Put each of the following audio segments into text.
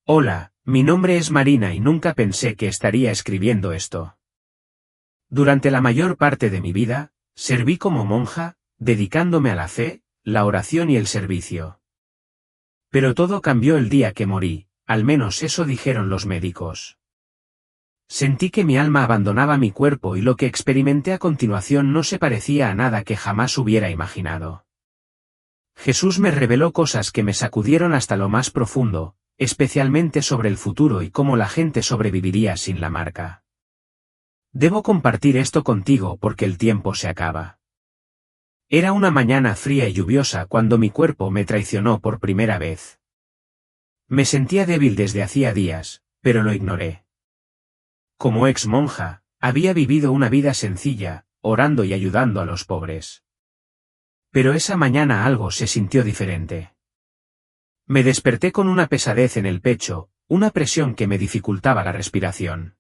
Hola, mi nombre es Marina y nunca pensé que estaría escribiendo esto. Durante la mayor parte de mi vida, serví como monja, dedicándome a la fe, la oración y el servicio. Pero todo cambió el día que morí, al menos eso dijeron los médicos. Sentí que mi alma abandonaba mi cuerpo y lo que experimenté a continuación no se parecía a nada que jamás hubiera imaginado. Jesús me reveló cosas que me sacudieron hasta lo más profundo, especialmente sobre el futuro y cómo la gente sobreviviría sin la marca. Debo compartir esto contigo porque el tiempo se acaba. Era una mañana fría y lluviosa cuando mi cuerpo me traicionó por primera vez. Me sentía débil desde hacía días, pero lo ignoré. Como ex monja, había vivido una vida sencilla, orando y ayudando a los pobres. Pero esa mañana algo se sintió diferente. Me desperté con una pesadez en el pecho, una presión que me dificultaba la respiración.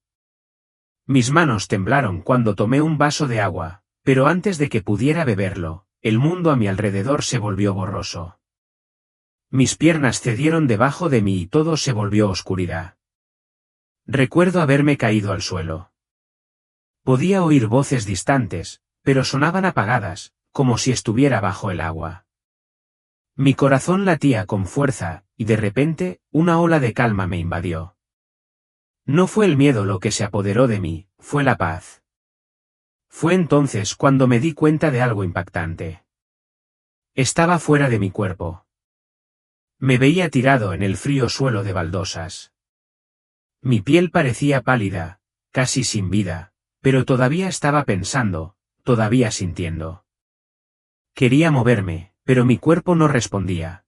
Mis manos temblaron cuando tomé un vaso de agua, pero antes de que pudiera beberlo, el mundo a mi alrededor se volvió borroso. Mis piernas cedieron debajo de mí y todo se volvió oscuridad. Recuerdo haberme caído al suelo. Podía oír voces distantes, pero sonaban apagadas, como si estuviera bajo el agua. Mi corazón latía con fuerza, y de repente, una ola de calma me invadió. No fue el miedo lo que se apoderó de mí, fue la paz. Fue entonces cuando me di cuenta de algo impactante. Estaba fuera de mi cuerpo. Me veía tirado en el frío suelo de baldosas. Mi piel parecía pálida, casi sin vida, pero todavía estaba pensando, todavía sintiendo. Quería moverme, pero mi cuerpo no respondía.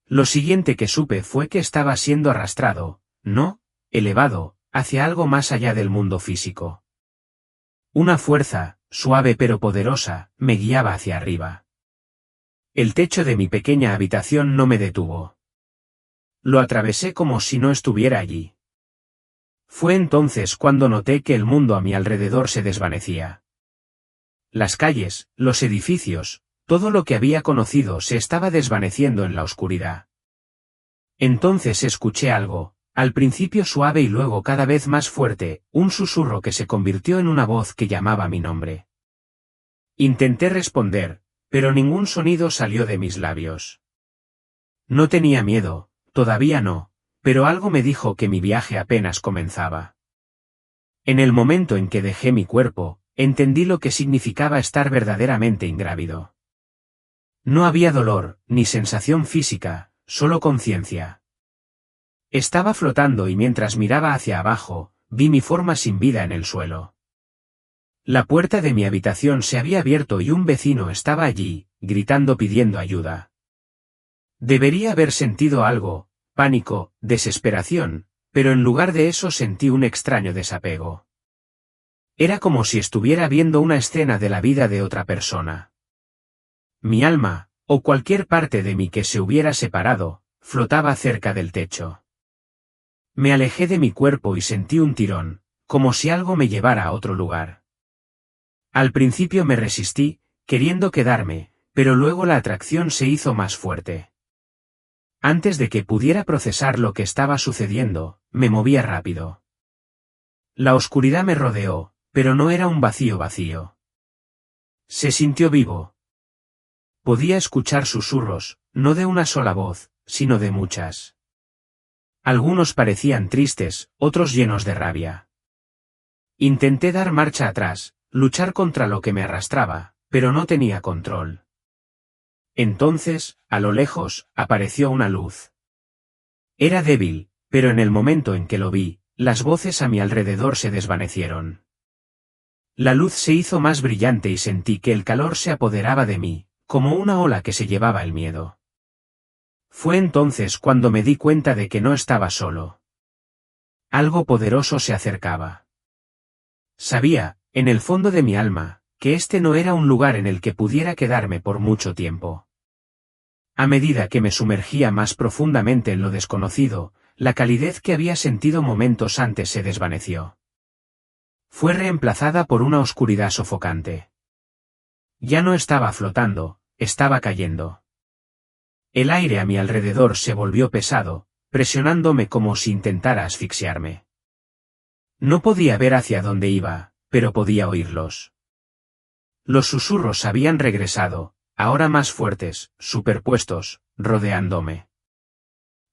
Lo siguiente que supe fue que estaba siendo arrastrado, no, elevado, hacia algo más allá del mundo físico. Una fuerza, suave pero poderosa, me guiaba hacia arriba. El techo de mi pequeña habitación no me detuvo. Lo atravesé como si no estuviera allí. Fue entonces cuando noté que el mundo a mi alrededor se desvanecía. Las calles, los edificios, todo lo que había conocido se estaba desvaneciendo en la oscuridad. Entonces escuché algo, al principio suave y luego cada vez más fuerte, un susurro que se convirtió en una voz que llamaba mi nombre. Intenté responder, pero ningún sonido salió de mis labios. No tenía miedo, todavía no, pero algo me dijo que mi viaje apenas comenzaba. En el momento en que dejé mi cuerpo, entendí lo que significaba estar verdaderamente ingrávido. No había dolor, ni sensación física, solo conciencia. Estaba flotando y mientras miraba hacia abajo, vi mi forma sin vida en el suelo. La puerta de mi habitación se había abierto y un vecino estaba allí, gritando pidiendo ayuda. Debería haber sentido algo, pánico, desesperación, pero en lugar de eso sentí un extraño desapego. Era como si estuviera viendo una escena de la vida de otra persona. Mi alma, o cualquier parte de mí que se hubiera separado, flotaba cerca del techo. Me alejé de mi cuerpo y sentí un tirón, como si algo me llevara a otro lugar. Al principio me resistí, queriendo quedarme, pero luego la atracción se hizo más fuerte. Antes de que pudiera procesar lo que estaba sucediendo, me movía rápido. La oscuridad me rodeó, pero no era un vacío vacío. Se sintió vivo. Podía escuchar susurros, no de una sola voz, sino de muchas. Algunos parecían tristes, otros llenos de rabia. Intenté dar marcha atrás, luchar contra lo que me arrastraba, pero no tenía control. Entonces, a lo lejos, apareció una luz. Era débil, pero en el momento en que lo vi, las voces a mi alrededor se desvanecieron. La luz se hizo más brillante y sentí que el calor se apoderaba de mí, como una ola que se llevaba el miedo. Fue entonces cuando me di cuenta de que no estaba solo. Algo poderoso se acercaba. Sabía, en el fondo de mi alma, que este no era un lugar en el que pudiera quedarme por mucho tiempo. A medida que me sumergía más profundamente en lo desconocido, la calidez que había sentido momentos antes se desvaneció. Fue reemplazada por una oscuridad sofocante. Ya no estaba flotando, estaba cayendo. El aire a mi alrededor se volvió pesado, presionándome como si intentara asfixiarme. No podía ver hacia dónde iba, pero podía oírlos. Los susurros habían regresado, ahora más fuertes, superpuestos, rodeándome.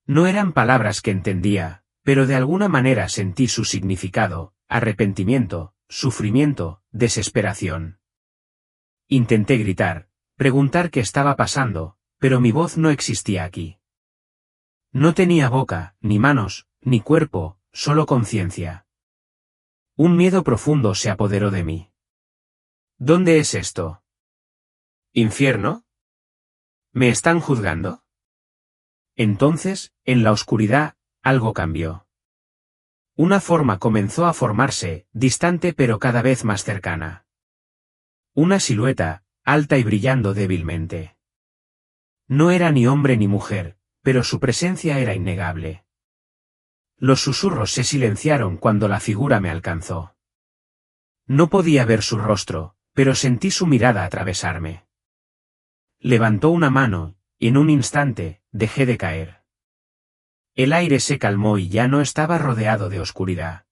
No eran palabras que entendía, pero de alguna manera sentí su significado: arrepentimiento, sufrimiento, desesperación. Intenté gritar, preguntar qué estaba pasando, pero mi voz no existía aquí. No tenía boca, ni manos, ni cuerpo, solo conciencia. Un miedo profundo se apoderó de mí. ¿Dónde es esto? ¿Infierno? ¿Me están juzgando? Entonces, en la oscuridad, algo cambió. Una forma comenzó a formarse, distante pero cada vez más cercana. Una silueta, alta y brillando débilmente. No era ni hombre ni mujer, pero su presencia era innegable. Los susurros se silenciaron cuando la figura me alcanzó. No podía ver su rostro, pero sentí su mirada atravesarme. Levantó una mano, y en un instante, dejé de caer. El aire se calmó y ya no estaba rodeado de oscuridad.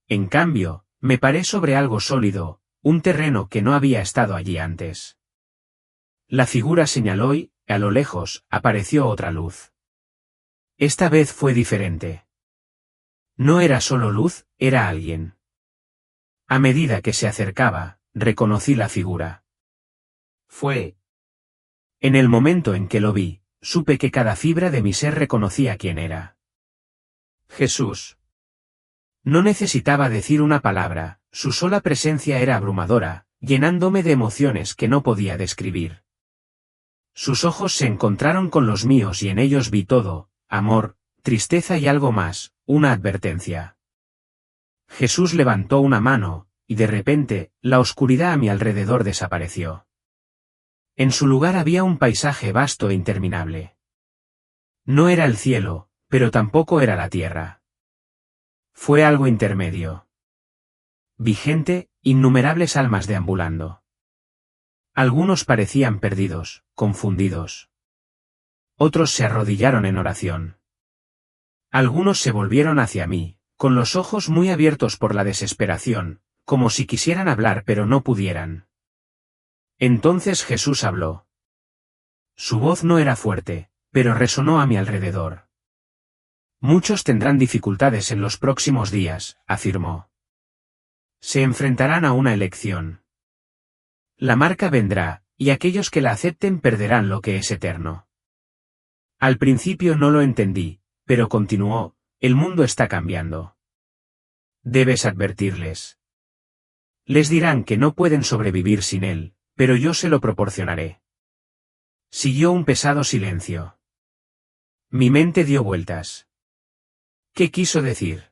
En cambio, me paré sobre algo sólido, un terreno que no había estado allí antes. La figura señaló y, a lo lejos, apareció otra luz. Esta vez fue diferente. No era solo luz, era alguien. A medida que se acercaba, reconocí la figura. Fue. En el momento en que lo vi, supe que cada fibra de mi ser reconocía quién era. Jesús. No necesitaba decir una palabra, su sola presencia era abrumadora, llenándome de emociones que no podía describir. Sus ojos se encontraron con los míos y en ellos vi todo: amor, tristeza y algo más, una advertencia. Jesús levantó una mano, y de repente, la oscuridad a mi alrededor desapareció. En su lugar había un paisaje vasto e interminable. No era el cielo, pero tampoco era la tierra. Fue algo intermedio. Vi gente, innumerables almas deambulando. Algunos parecían perdidos, confundidos. Otros se arrodillaron en oración. Algunos se volvieron hacia mí, con los ojos muy abiertos por la desesperación, como si quisieran hablar pero no pudieran. Entonces Jesús habló. Su voz no era fuerte, pero resonó a mi alrededor. Muchos tendrán dificultades en los próximos días, afirmó. Se enfrentarán a una elección. La marca vendrá, y aquellos que la acepten perderán lo que es eterno. Al principio no lo entendí, pero continuó: el mundo está cambiando. Debes advertirles. Les dirán que no pueden sobrevivir sin él, pero yo se lo proporcionaré. Siguió un pesado silencio. Mi mente dio vueltas. ¿Qué quiso decir?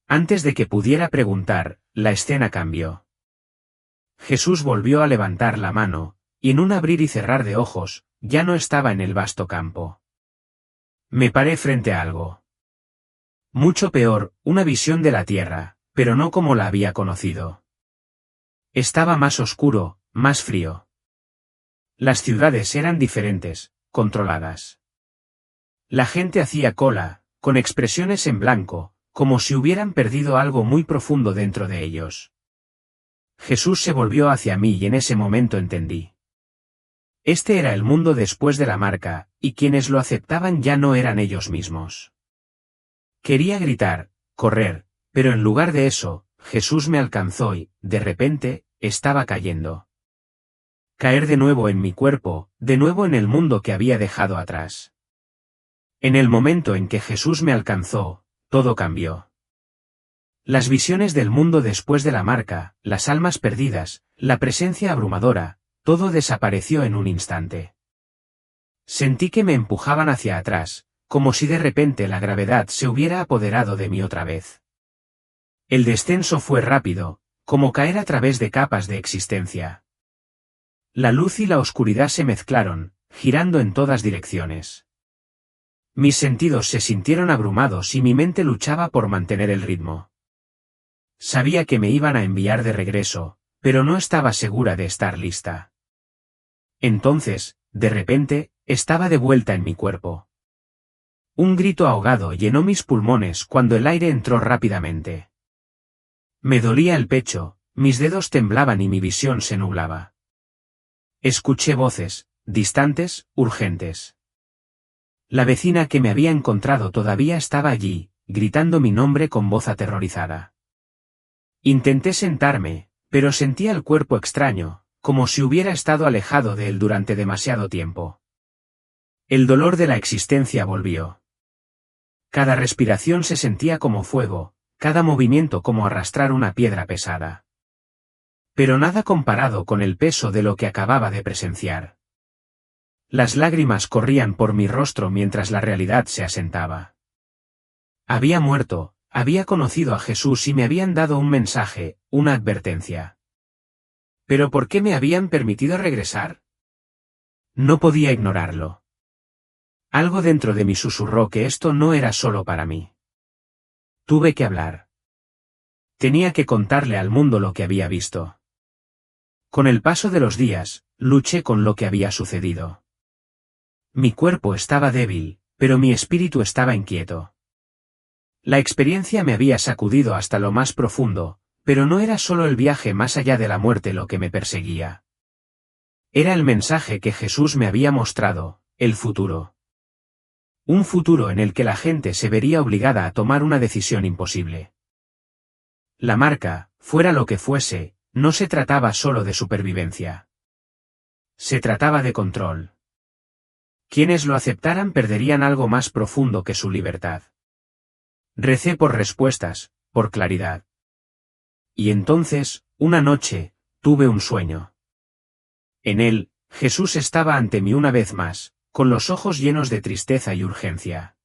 Antes de que pudiera preguntar, la escena cambió. Jesús volvió a levantar la mano, y en un abrir y cerrar de ojos, ya no estaba en el vasto campo. Me paré frente a algo. Mucho peor, una visión de la tierra, pero no como la había conocido. Estaba más oscuro, más frío. Las ciudades eran diferentes, controladas. La gente hacía cola, con expresiones en blanco, como si hubieran perdido algo muy profundo dentro de ellos. Jesús se volvió hacia mí y en ese momento entendí. Este era el mundo después de la marca, y quienes lo aceptaban ya no eran ellos mismos. Quería gritar, correr, pero en lugar de eso, Jesús me alcanzó y, de repente, estaba cayendo. Caer de nuevo en mi cuerpo, de nuevo en el mundo que había dejado atrás. En el momento en que Jesús me alcanzó, todo cambió. Las visiones del mundo después de la marca, las almas perdidas, la presencia abrumadora, todo desapareció en un instante. Sentí que me empujaban hacia atrás, como si de repente la gravedad se hubiera apoderado de mí otra vez. El descenso fue rápido, como caer a través de capas de existencia. La luz y la oscuridad se mezclaron, girando en todas direcciones. Mis sentidos se sintieron abrumados y mi mente luchaba por mantener el ritmo. Sabía que me iban a enviar de regreso, pero no estaba segura de estar lista. Entonces, de repente, estaba de vuelta en mi cuerpo. Un grito ahogado llenó mis pulmones cuando el aire entró rápidamente. Me dolía el pecho, mis dedos temblaban y mi visión se nublaba. Escuché voces, distantes, urgentes. La vecina que me había encontrado todavía estaba allí, gritando mi nombre con voz aterrorizada. Intenté sentarme, pero sentía el cuerpo extraño, como si hubiera estado alejado de él durante demasiado tiempo. El dolor de la existencia volvió. Cada respiración se sentía como fuego, cada movimiento como arrastrar una piedra pesada. Pero nada comparado con el peso de lo que acababa de presenciar. Las lágrimas corrían por mi rostro mientras la realidad se asentaba. Había muerto, había conocido a Jesús y me habían dado un mensaje, una advertencia. ¿Pero por qué me habían permitido regresar? No podía ignorarlo. Algo dentro de mí susurró que esto no era solo para mí. Tuve que hablar. Tenía que contarle al mundo lo que había visto. Con el paso de los días, luché con lo que había sucedido. Mi cuerpo estaba débil, pero mi espíritu estaba inquieto. La experiencia me había sacudido hasta lo más profundo, pero no era solo el viaje más allá de la muerte lo que me perseguía. Era el mensaje que Jesús me había mostrado, el futuro. Un futuro en el que la gente se vería obligada a tomar una decisión imposible. La marca, fuera lo que fuese, no se trataba solo de supervivencia. Se trataba de control. Quienes lo aceptaran perderían algo más profundo que su libertad. Recé por respuestas, por claridad. Y entonces, una noche, tuve un sueño. En él, Jesús estaba ante mí una vez más, con los ojos llenos de tristeza y urgencia.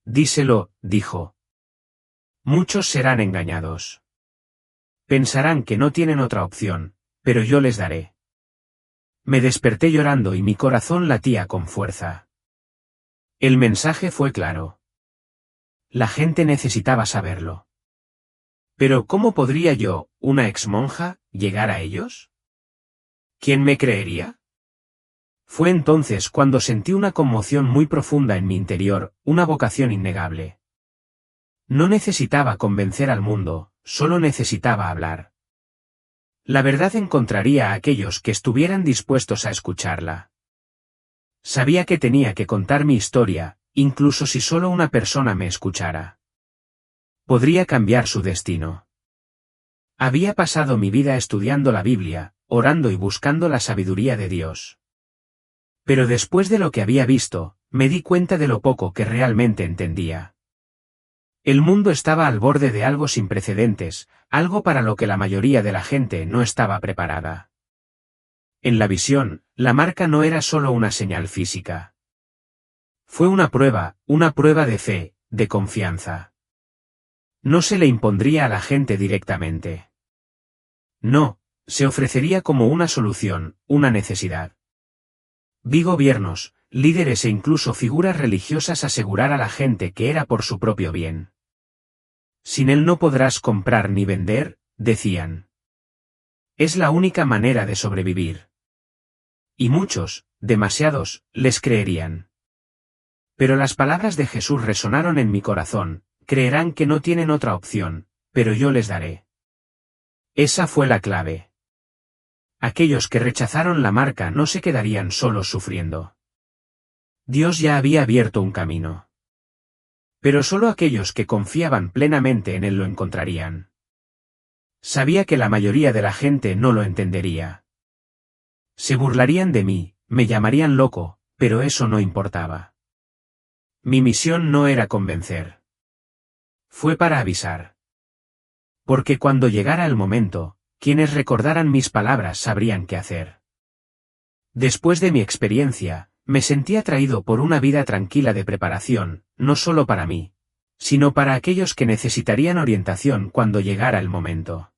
Díselo, dijo. Muchos serán engañados. Pensarán que no tienen otra opción, pero yo les daré. Me desperté llorando y mi corazón latía con fuerza. El mensaje fue claro. La gente necesitaba saberlo. Pero ¿cómo podría yo, una exmonja, llegar a ellos? ¿Quién me creería? Fue entonces cuando sentí una conmoción muy profunda en mi interior, una vocación innegable. No necesitaba convencer al mundo, solo necesitaba hablar. La verdad encontraría a aquellos que estuvieran dispuestos a escucharla. Sabía que tenía que contar mi historia, incluso si solo una persona me escuchara. Podría cambiar su destino. Había pasado mi vida estudiando la Biblia, orando y buscando la sabiduría de Dios. Pero después de lo que había visto, me di cuenta de lo poco que realmente entendía. El mundo estaba al borde de algo sin precedentes, algo para lo que la mayoría de la gente no estaba preparada. En la visión, la marca no era solo una señal física. Fue una prueba de fe, de confianza. No se le impondría a la gente directamente. No, se ofrecería como una solución, una necesidad. Vi gobiernos, líderes e incluso figuras religiosas asegurar a la gente que era por su propio bien. Sin él no podrás comprar ni vender, decían. Es la única manera de sobrevivir. Y muchos, demasiados, les creerían. Pero las palabras de Jesús resonaron en mi corazón, creerán que no tienen otra opción, pero yo les daré. Esa fue la clave. Aquellos que rechazaron la marca no se quedarían solos sufriendo. Dios ya había abierto un camino. Pero solo aquellos que confiaban plenamente en él lo encontrarían. Sabía que la mayoría de la gente no lo entendería. Se burlarían de mí, me llamarían loco, pero eso no importaba. Mi misión no era convencer. Fue para avisar. Porque cuando llegara el momento, quienes recordaran mis palabras sabrían qué hacer. Después de mi experiencia, me sentí atraído por una vida tranquila de preparación, no solo para mí, sino para aquellos que necesitarían orientación cuando llegara el momento.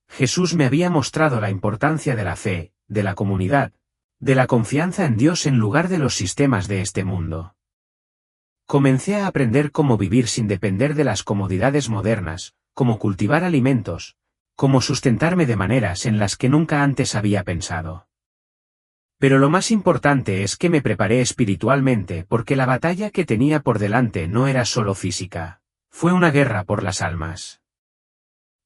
Jesús me había mostrado la importancia de la fe, de la comunidad, de la confianza en Dios en lugar de los sistemas de este mundo. Comencé a aprender cómo vivir sin depender de las comodidades modernas, cómo cultivar alimentos, cómo sustentarme de maneras en las que nunca antes había pensado. Pero lo más importante es que me preparé espiritualmente porque la batalla que tenía por delante no era solo física, fue una guerra por las almas.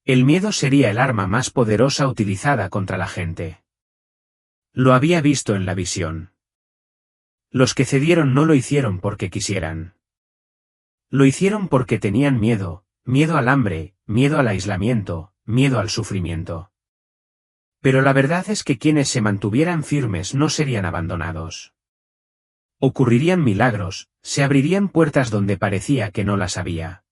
El miedo sería el arma más poderosa utilizada contra la gente. Lo había visto en la visión. Los que cedieron no lo hicieron porque quisieran. Lo hicieron porque tenían miedo, miedo al hambre, miedo al aislamiento, miedo al sufrimiento. Pero la verdad es que quienes se mantuvieran firmes no serían abandonados. Ocurrirían milagros, se abrirían puertas donde parecía que no las había.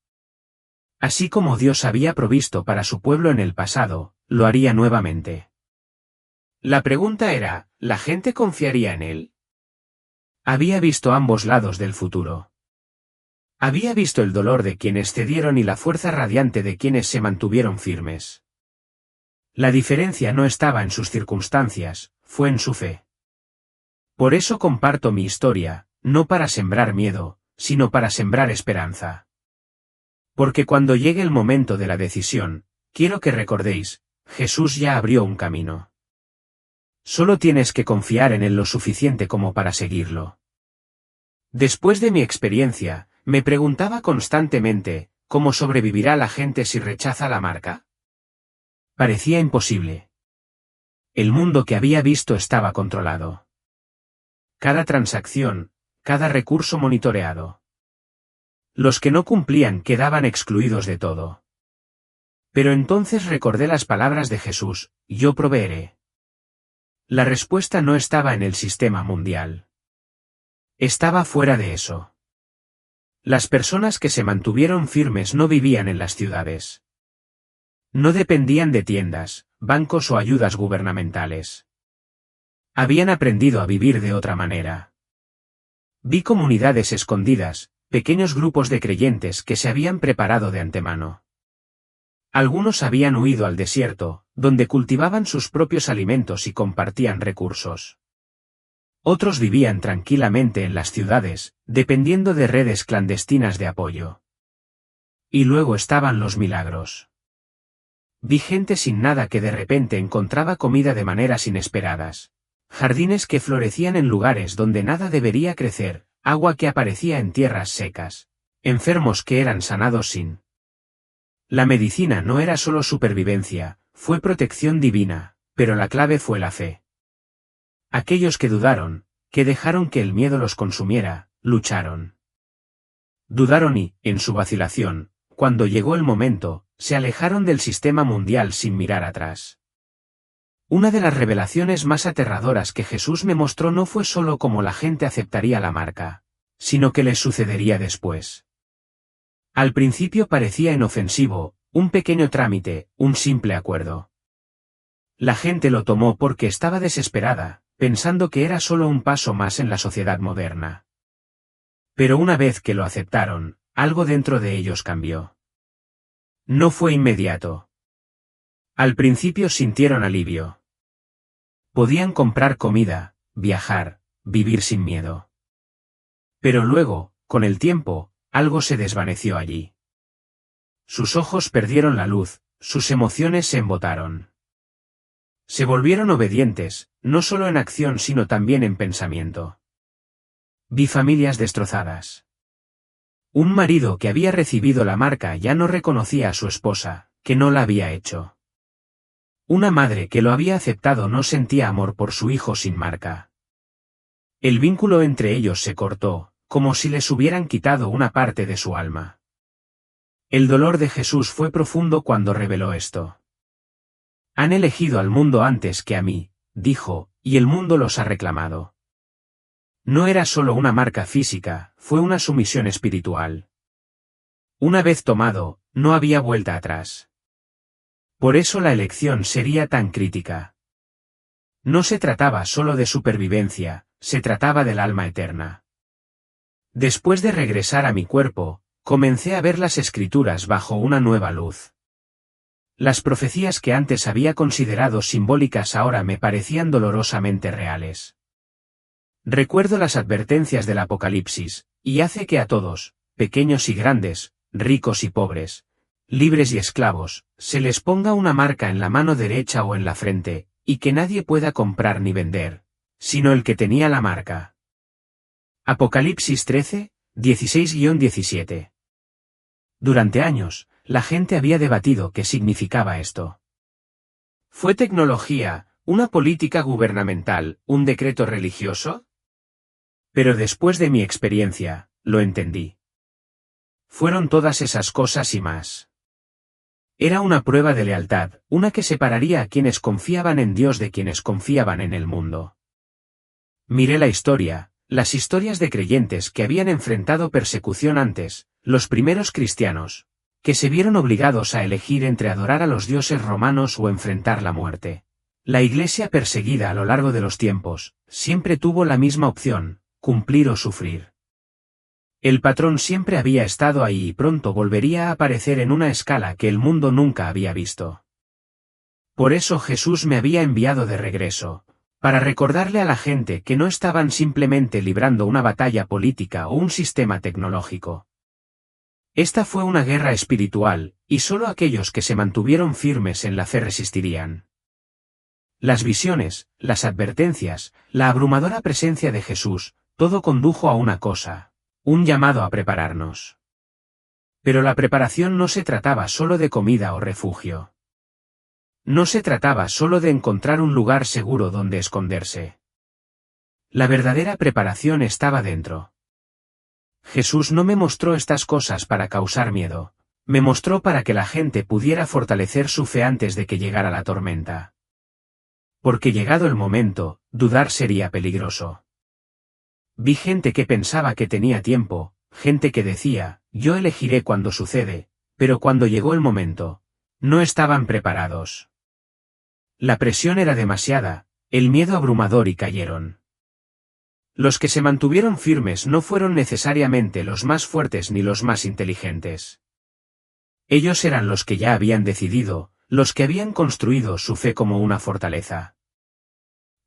Así como Dios había provisto para su pueblo en el pasado, lo haría nuevamente. La pregunta era, ¿la gente confiaría en él? Había visto ambos lados del futuro. Había visto el dolor de quienes cedieron y la fuerza radiante de quienes se mantuvieron firmes. La diferencia no estaba en sus circunstancias, fue en su fe. Por eso comparto mi historia, no para sembrar miedo, sino para sembrar esperanza. Porque cuando llegue el momento de la decisión, quiero que recordéis, Jesús ya abrió un camino. Solo tienes que confiar en él lo suficiente como para seguirlo. Después de mi experiencia, me preguntaba constantemente, ¿cómo sobrevivirá la gente si rechaza la marca? Parecía imposible. El mundo que había visto estaba controlado. Cada transacción, cada recurso monitoreado. Los que no cumplían quedaban excluidos de todo. Pero entonces recordé las palabras de Jesús, yo proveeré. La respuesta no estaba en el sistema mundial. Estaba fuera de eso. Las personas que se mantuvieron firmes no vivían en las ciudades. No dependían de tiendas, bancos o ayudas gubernamentales. Habían aprendido a vivir de otra manera. Vi comunidades escondidas, pequeños grupos de creyentes que se habían preparado de antemano. Algunos habían huido al desierto, donde cultivaban sus propios alimentos y compartían recursos. Otros vivían tranquilamente en las ciudades, dependiendo de redes clandestinas de apoyo. Y luego estaban los milagros. Vi gente sin nada que de repente encontraba comida de maneras inesperadas. Jardines que florecían en lugares donde nada debería crecer, agua que aparecía en tierras secas. Enfermos que eran sanados sin. La medicina no era solo supervivencia, fue protección divina, pero la clave fue la fe. Aquellos que dudaron, que dejaron que el miedo los consumiera, lucharon. Dudaron y, en su vacilación, cuando llegó el momento, se alejaron del sistema mundial sin mirar atrás. Una de las revelaciones más aterradoras que Jesús me mostró no fue solo cómo la gente aceptaría la marca, sino qué les sucedería después. Al principio parecía inofensivo, un pequeño trámite, un simple acuerdo. La gente lo tomó porque estaba desesperada, pensando que era solo un paso más en la sociedad moderna. Pero una vez que lo aceptaron, algo dentro de ellos cambió. No fue inmediato. Al principio sintieron alivio. Podían comprar comida, viajar, vivir sin miedo. Pero luego, con el tiempo, algo se desvaneció allí. Sus ojos perdieron la luz, sus emociones se embotaron. Se volvieron obedientes, no solo en acción sino también en pensamiento. Vi familias destrozadas. Un marido que había recibido la marca ya no reconocía a su esposa, que no la había hecho. Una madre que lo había aceptado no sentía amor por su hijo sin marca. El vínculo entre ellos se cortó, como si les hubieran quitado una parte de su alma. El dolor de Jesús fue profundo cuando reveló esto. Han elegido al mundo antes que a mí, dijo, y el mundo los ha reclamado. No era solo una marca física, fue una sumisión espiritual. Una vez tomado, no había vuelta atrás. Por eso la elección sería tan crítica. No se trataba solo de supervivencia, se trataba del alma eterna. Después de regresar a mi cuerpo, comencé a ver las escrituras bajo una nueva luz. Las profecías que antes había considerado simbólicas ahora me parecían dolorosamente reales. Recuerdo las advertencias del Apocalipsis, y hace que a todos, pequeños y grandes, ricos y pobres, libres y esclavos, se les ponga una marca en la mano derecha o en la frente, y que nadie pueda comprar ni vender, sino el que tenía la marca. Apocalipsis 13, 16-17. Durante años, la gente había debatido qué significaba esto. ¿Fue tecnología, una política gubernamental, un decreto religioso? Pero después de mi experiencia, lo entendí. Fueron todas esas cosas y más. Era una prueba de lealtad, una que separaría a quienes confiaban en Dios de quienes confiaban en el mundo. Miré la historia, las historias de creyentes que habían enfrentado persecución antes, los primeros cristianos, que se vieron obligados a elegir entre adorar a los dioses romanos o enfrentar la muerte. La Iglesia perseguida a lo largo de los tiempos, siempre tuvo la misma opción, cumplir o sufrir. El patrón siempre había estado ahí y pronto volvería a aparecer en una escala que el mundo nunca había visto. Por eso Jesús me había enviado de regreso, para recordarle a la gente que no estaban simplemente librando una batalla política o un sistema tecnológico. Esta fue una guerra espiritual, y solo aquellos que se mantuvieron firmes en la fe resistirían. Las visiones, las advertencias, la abrumadora presencia de Jesús, todo condujo a una cosa, un llamado a prepararnos. Pero la preparación no se trataba solo de comida o refugio. No se trataba solo de encontrar un lugar seguro donde esconderse. La verdadera preparación estaba dentro. Jesús no me mostró estas cosas para causar miedo, me mostró para que la gente pudiera fortalecer su fe antes de que llegara la tormenta. Porque llegado el momento, dudar sería peligroso. Vi gente que pensaba que tenía tiempo, gente que decía, yo elegiré cuando sucede, pero cuando llegó el momento, no estaban preparados. La presión era demasiada, el miedo abrumador y cayeron. Los que se mantuvieron firmes no fueron necesariamente los más fuertes ni los más inteligentes. Ellos eran los que ya habían decidido, los que habían construido su fe como una fortaleza.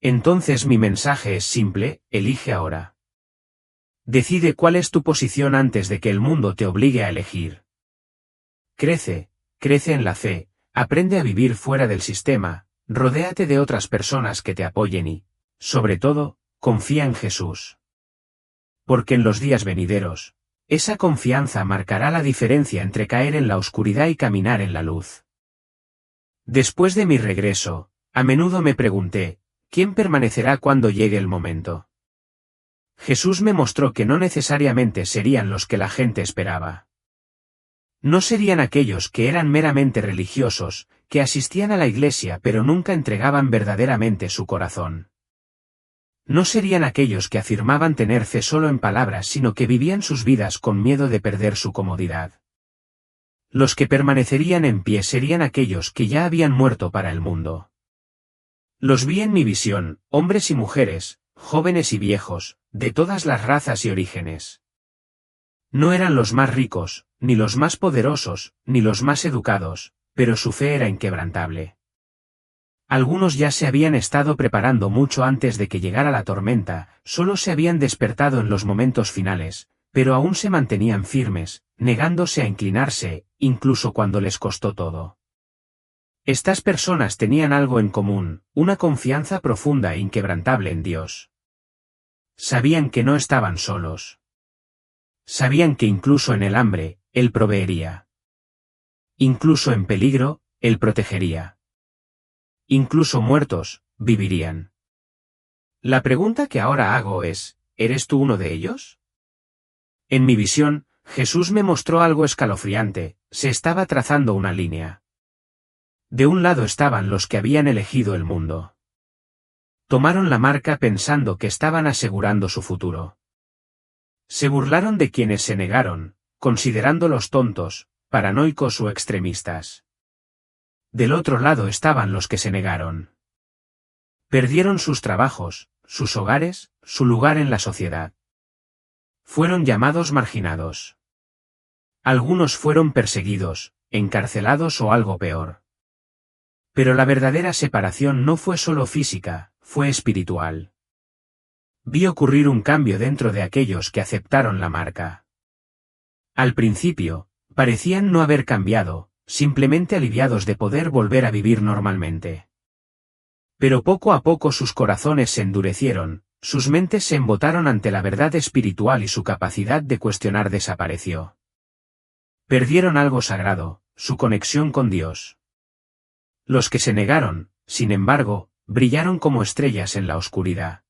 Entonces mi mensaje es simple, elige ahora. Decide cuál es tu posición antes de que el mundo te obligue a elegir. Crece en la fe, aprende a vivir fuera del sistema, rodéate de otras personas que te apoyen y, sobre todo, confía en Jesús. Porque en los días venideros, esa confianza marcará la diferencia entre caer en la oscuridad y caminar en la luz. Después de mi regreso, a menudo me pregunté, ¿quién permanecerá cuando llegue el momento? Jesús me mostró que no necesariamente serían los que la gente esperaba. No serían aquellos que eran meramente religiosos, que asistían a la iglesia pero nunca entregaban verdaderamente su corazón. No serían aquellos que afirmaban tener fe solo en palabras sino que vivían sus vidas con miedo de perder su comodidad. Los que permanecerían en pie serían aquellos que ya habían muerto para el mundo. Los vi en mi visión, hombres y mujeres, jóvenes y viejos, de todas las razas y orígenes. No eran los más ricos, ni los más poderosos, ni los más educados, pero su fe era inquebrantable. Algunos ya se habían estado preparando mucho antes de que llegara la tormenta, solo se habían despertado en los momentos finales, pero aún se mantenían firmes, negándose a inclinarse, incluso cuando les costó todo. Estas personas tenían algo en común, una confianza profunda e inquebrantable en Dios. Sabían que no estaban solos. Sabían que incluso en el hambre, Él proveería. Incluso en peligro, Él protegería. Incluso muertos, vivirían. La pregunta que ahora hago es, ¿eres tú uno de ellos? En mi visión, Jesús me mostró algo escalofriante, se estaba trazando una línea. De un lado estaban los que habían elegido el mundo. Tomaron la marca pensando que estaban asegurando su futuro. Se burlaron de quienes se negaron, considerándolos tontos, paranoicos o extremistas. Del otro lado estaban los que se negaron. Perdieron sus trabajos, sus hogares, su lugar en la sociedad. Fueron llamados marginados. Algunos fueron perseguidos, encarcelados o algo peor. Pero la verdadera separación no fue solo física, fue espiritual. Vi ocurrir un cambio dentro de aquellos que aceptaron la marca. Al principio, parecían no haber cambiado, simplemente aliviados de poder volver a vivir normalmente. Pero poco a poco sus corazones se endurecieron, sus mentes se embotaron ante la verdad espiritual y su capacidad de cuestionar desapareció. Perdieron algo sagrado, su conexión con Dios. Los que se negaron, sin embargo, brillaron como estrellas en la oscuridad.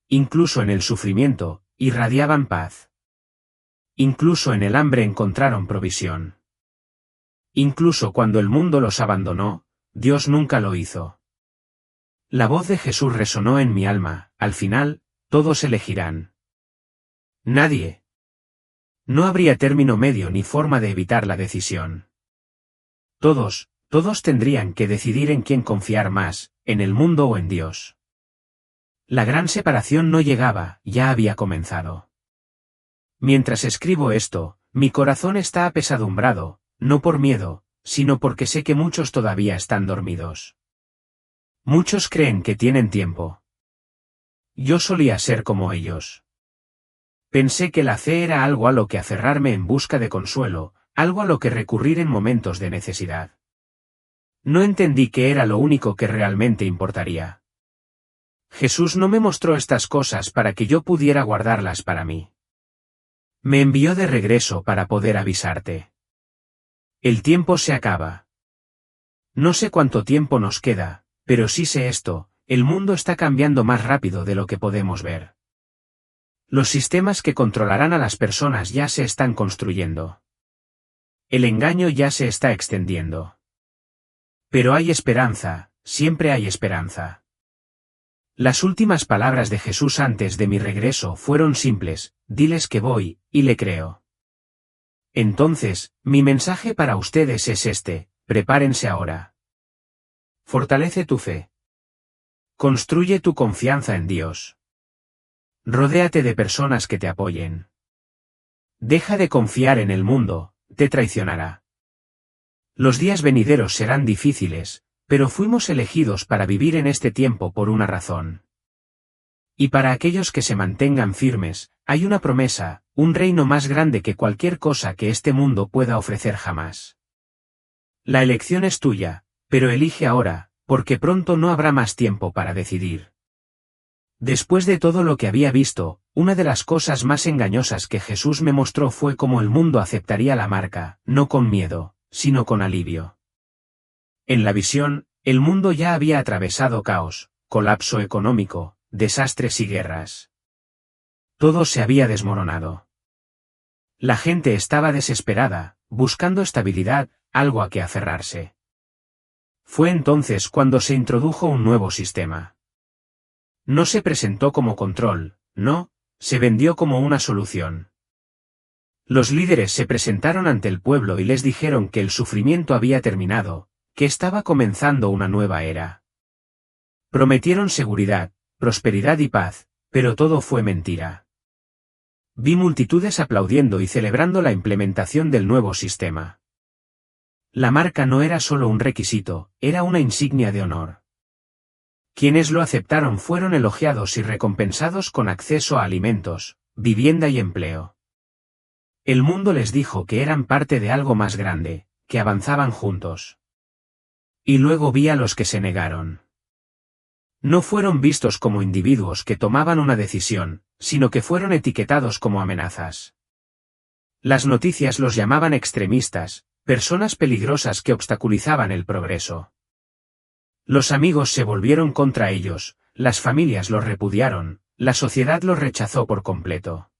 Incluso en el sufrimiento, irradiaban paz. Incluso en el hambre encontraron provisión. Incluso cuando el mundo los abandonó, Dios nunca lo hizo. La voz de Jesús resonó en mi alma, al final, todos elegirán. Nadie. No habría término medio ni forma de evitar la decisión. Todos tendrían que decidir en quién confiar más, en el mundo o en Dios. La gran separación no llegaba, ya había comenzado. Mientras escribo esto, mi corazón está apesadumbrado, no por miedo, sino porque sé que muchos todavía están dormidos. Muchos creen que tienen tiempo. Yo solía ser como ellos. Pensé que la fe era algo a lo que aferrarme en busca de consuelo, algo a lo que recurrir en momentos de necesidad. No entendí que era lo único que realmente importaría. Jesús no me mostró estas cosas para que yo pudiera guardarlas para mí. Me envió de regreso para poder avisarte. El tiempo se acaba. No sé cuánto tiempo nos queda, pero sí sé esto, el mundo está cambiando más rápido de lo que podemos ver. Los sistemas que controlarán a las personas ya se están construyendo. El engaño ya se está extendiendo. Pero hay esperanza, siempre hay esperanza. Las últimas palabras de Jesús antes de mi regreso fueron simples: diles que voy, y le creo. Entonces, mi mensaje para ustedes es este: prepárense ahora. Fortalece tu fe. Construye tu confianza en Dios. Rodéate de personas que te apoyen. Deja de confiar en el mundo, te traicionará. Los días venideros serán difíciles, pero fuimos elegidos para vivir en este tiempo por una razón. Y para aquellos que se mantengan firmes, hay una promesa, un reino más grande que cualquier cosa que este mundo pueda ofrecer jamás. La elección es tuya, pero elige ahora, porque pronto no habrá más tiempo para decidir. Después de todo lo que había visto, una de las cosas más engañosas que Jesús me mostró fue cómo el mundo aceptaría la marca, no con miedo, sino con alivio. En la visión, el mundo ya había atravesado caos, colapso económico, desastres y guerras. Todo se había desmoronado. La gente estaba desesperada, buscando estabilidad, algo a que aferrarse. Fue entonces cuando se introdujo un nuevo sistema. No se presentó como control, no, se vendió como una solución. Los líderes se presentaron ante el pueblo y les dijeron que el sufrimiento había terminado, que estaba comenzando una nueva era. Prometieron seguridad, prosperidad y paz, pero todo fue mentira. Vi multitudes aplaudiendo y celebrando la implementación del nuevo sistema. La marca no era solo un requisito, era una insignia de honor. Quienes lo aceptaron fueron elogiados y recompensados con acceso a alimentos, vivienda y empleo. El mundo les dijo que eran parte de algo más grande, que avanzaban juntos. Y luego vi a los que se negaron. No fueron vistos como individuos que tomaban una decisión, sino que fueron etiquetados como amenazas. Las noticias los llamaban extremistas, personas peligrosas que obstaculizaban el progreso. Los amigos se volvieron contra ellos, las familias los repudiaron, la sociedad los rechazó por completo.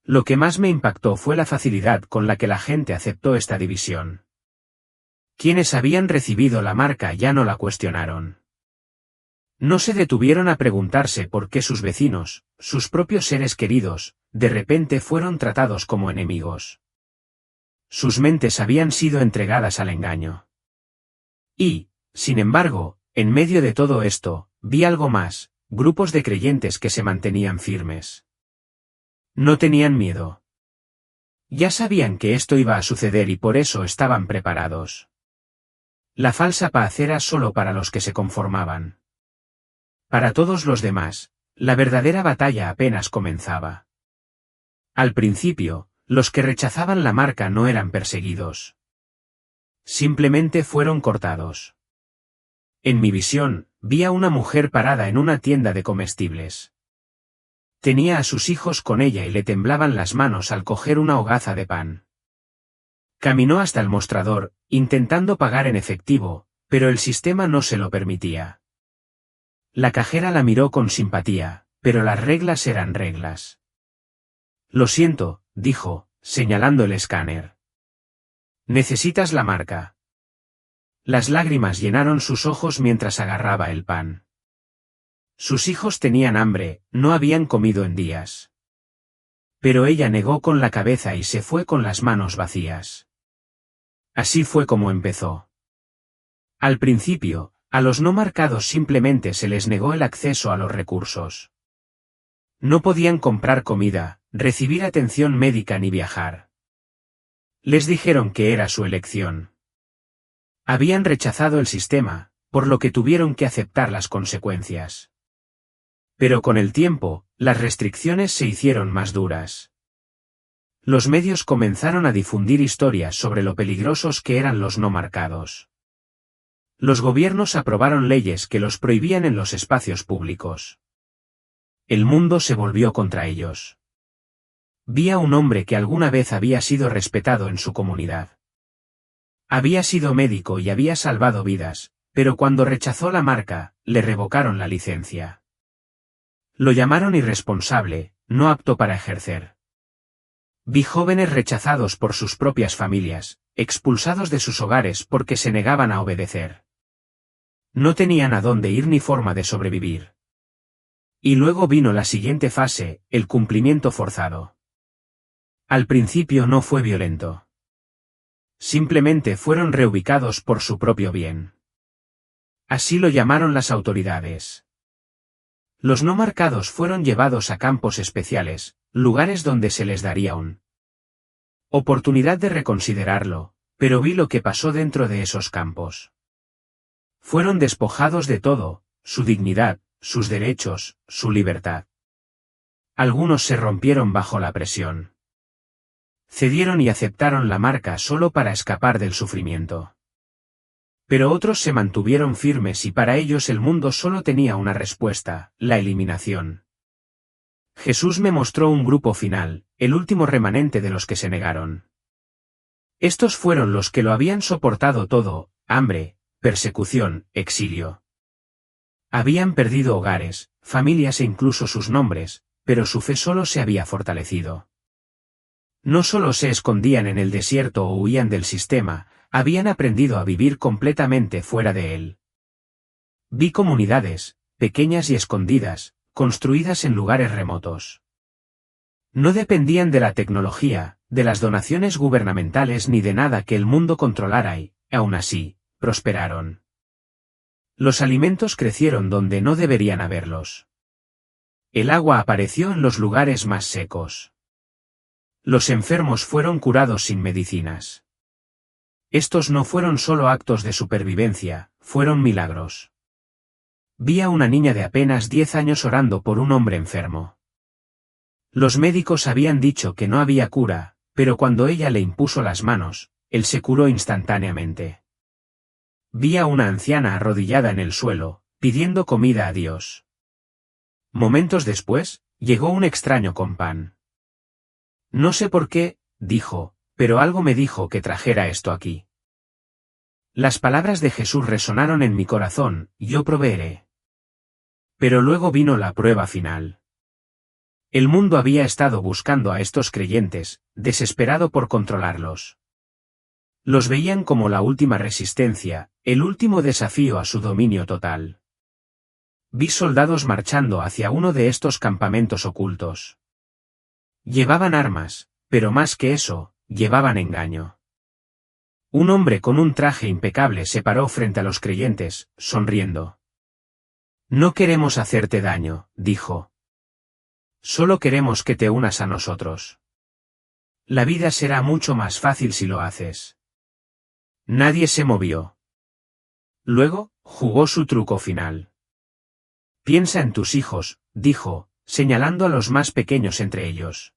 Lo que más me impactó fue la facilidad con la que la gente aceptó esta división. Quienes habían recibido la marca ya no la cuestionaron. No se detuvieron a preguntarse por qué sus vecinos, sus propios seres queridos, de repente fueron tratados como enemigos. Sus mentes habían sido entregadas al engaño. Y, sin embargo, en medio de todo esto, vi algo más, grupos de creyentes que se mantenían firmes. No tenían miedo. Ya sabían que esto iba a suceder y por eso estaban preparados. La falsa paz era solo para los que se conformaban. Para todos los demás, la verdadera batalla apenas comenzaba. Al principio, los que rechazaban la marca no eran perseguidos. Simplemente fueron cortados. En mi visión, vi a una mujer parada en una tienda de comestibles. Tenía a sus hijos con ella y le temblaban las manos al coger una hogaza de pan. Caminó hasta el mostrador, intentando pagar en efectivo, pero el sistema no se lo permitía. La cajera la miró con simpatía, pero las reglas eran reglas. Lo siento, dijo, señalando el escáner. ¿Necesitas la marca? Las lágrimas llenaron sus ojos mientras agarraba el pan. Sus hijos tenían hambre, no habían comido en días. Pero ella negó con la cabeza y se fue con las manos vacías. Así fue como empezó. Al principio, a los no marcados simplemente se les negó el acceso a los recursos. No podían comprar comida, recibir atención médica ni viajar. Les dijeron que era su elección. Habían rechazado el sistema, por lo que tuvieron que aceptar las consecuencias. Pero con el tiempo, las restricciones se hicieron más duras. Los medios comenzaron a difundir historias sobre lo peligrosos que eran los no marcados. Los gobiernos aprobaron leyes que los prohibían en los espacios públicos. El mundo se volvió contra ellos. Vi a un hombre que alguna vez había sido respetado en su comunidad. Había sido médico y había salvado vidas, pero cuando rechazó la marca, le revocaron la licencia. Lo llamaron irresponsable, no apto para ejercer. Vi jóvenes rechazados por sus propias familias, expulsados de sus hogares porque se negaban a obedecer. No tenían a dónde ir ni forma de sobrevivir. Y luego vino la siguiente fase, el cumplimiento forzado. Al principio no fue violento. Simplemente fueron reubicados por su propio bien. Así lo llamaron las autoridades. Los no marcados fueron llevados a campos especiales, lugares donde se les daría una oportunidad de reconsiderarlo, pero vi lo que pasó dentro de esos campos. Fueron despojados de todo, su dignidad, sus derechos, su libertad. Algunos se rompieron bajo la presión. Cedieron y aceptaron la marca solo para escapar del sufrimiento. Pero otros se mantuvieron firmes y para ellos el mundo solo tenía una respuesta, la eliminación. Jesús me mostró un grupo final, el último remanente de los que se negaron. Estos fueron los que lo habían soportado todo, hambre, persecución, exilio. Habían perdido hogares, familias e incluso sus nombres, pero su fe solo se había fortalecido. No solo se escondían en el desierto o huían del sistema, habían aprendido a vivir completamente fuera de él. Vi comunidades, pequeñas y escondidas, construidas en lugares remotos. No dependían de la tecnología, de las donaciones gubernamentales ni de nada que el mundo controlara y, aún así, prosperaron. Los alimentos crecieron donde no deberían haberlos. El agua apareció en los lugares más secos. Los enfermos fueron curados sin medicinas. Estos no fueron solo actos de supervivencia, fueron milagros. Vi a una niña de apenas 10 años orando por un hombre enfermo. Los médicos habían dicho que no había cura, pero cuando ella le impuso las manos, él se curó instantáneamente. Vi a una anciana arrodillada en el suelo, pidiendo comida a Dios. Momentos después, llegó un extraño con pan. No sé por qué, dijo, pero algo me dijo que trajera esto aquí. Las palabras de Jesús resonaron en mi corazón, yo proveeré. Pero luego vino la prueba final. El mundo había estado buscando a estos creyentes, desesperado por controlarlos. Los veían como la última resistencia, el último desafío a su dominio total. Vi soldados marchando hacia uno de estos campamentos ocultos. Llevaban armas, pero más que eso, llevaban engaño. Un hombre con un traje impecable se paró frente a los creyentes, sonriendo. No queremos hacerte daño, dijo. Solo queremos que te unas a nosotros. La vida será mucho más fácil si lo haces. Nadie se movió. Luego, jugó su truco final. Piensa en tus hijos, dijo, señalando a los más pequeños entre ellos.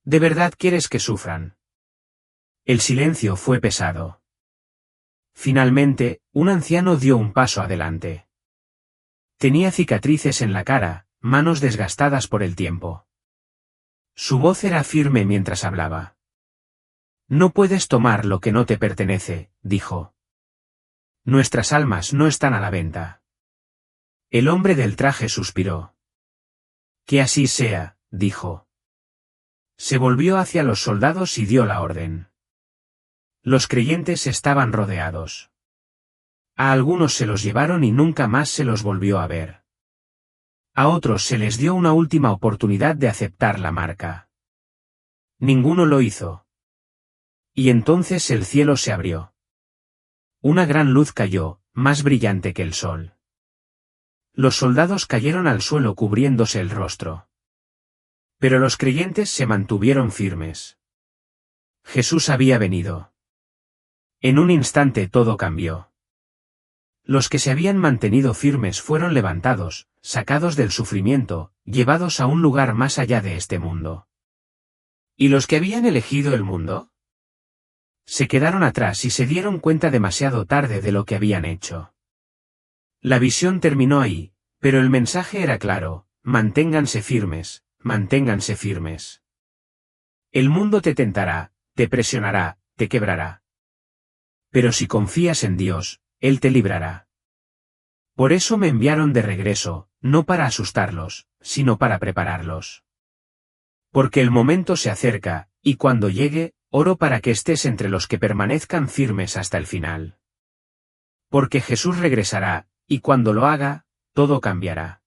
¿De verdad quieres que sufran? El silencio fue pesado. Finalmente, un anciano dio un paso adelante. Tenía cicatrices en la cara, manos desgastadas por el tiempo. Su voz era firme mientras hablaba. No puedes tomar lo que no te pertenece, dijo. Nuestras almas no están a la venta. El hombre del traje suspiró. Que así sea, dijo. Se volvió hacia los soldados y dio la orden. Los creyentes estaban rodeados. A algunos se los llevaron y nunca más se los volvió a ver. A otros se les dio una última oportunidad de aceptar la marca. Ninguno lo hizo. Y entonces el cielo se abrió. Una gran luz cayó, más brillante que el sol. Los soldados cayeron al suelo cubriéndose el rostro. Pero los creyentes se mantuvieron firmes. Jesús había venido. En un instante todo cambió. Los que se habían mantenido firmes fueron levantados, sacados del sufrimiento, llevados a un lugar más allá de este mundo. ¿Y los que habían elegido el mundo? Se quedaron atrás y se dieron cuenta demasiado tarde de lo que habían hecho. La visión terminó ahí, pero el mensaje era claro: manténganse firmes, manténganse firmes. El mundo te tentará, te presionará, te quebrará. Pero si confías en Dios, Él te librará. Por eso me enviaron de regreso, no para asustarlos, sino para prepararlos. Porque el momento se acerca, y cuando llegue, oro para que estés entre los que permanezcan firmes hasta el final. Porque Jesús regresará, y cuando lo haga, todo cambiará.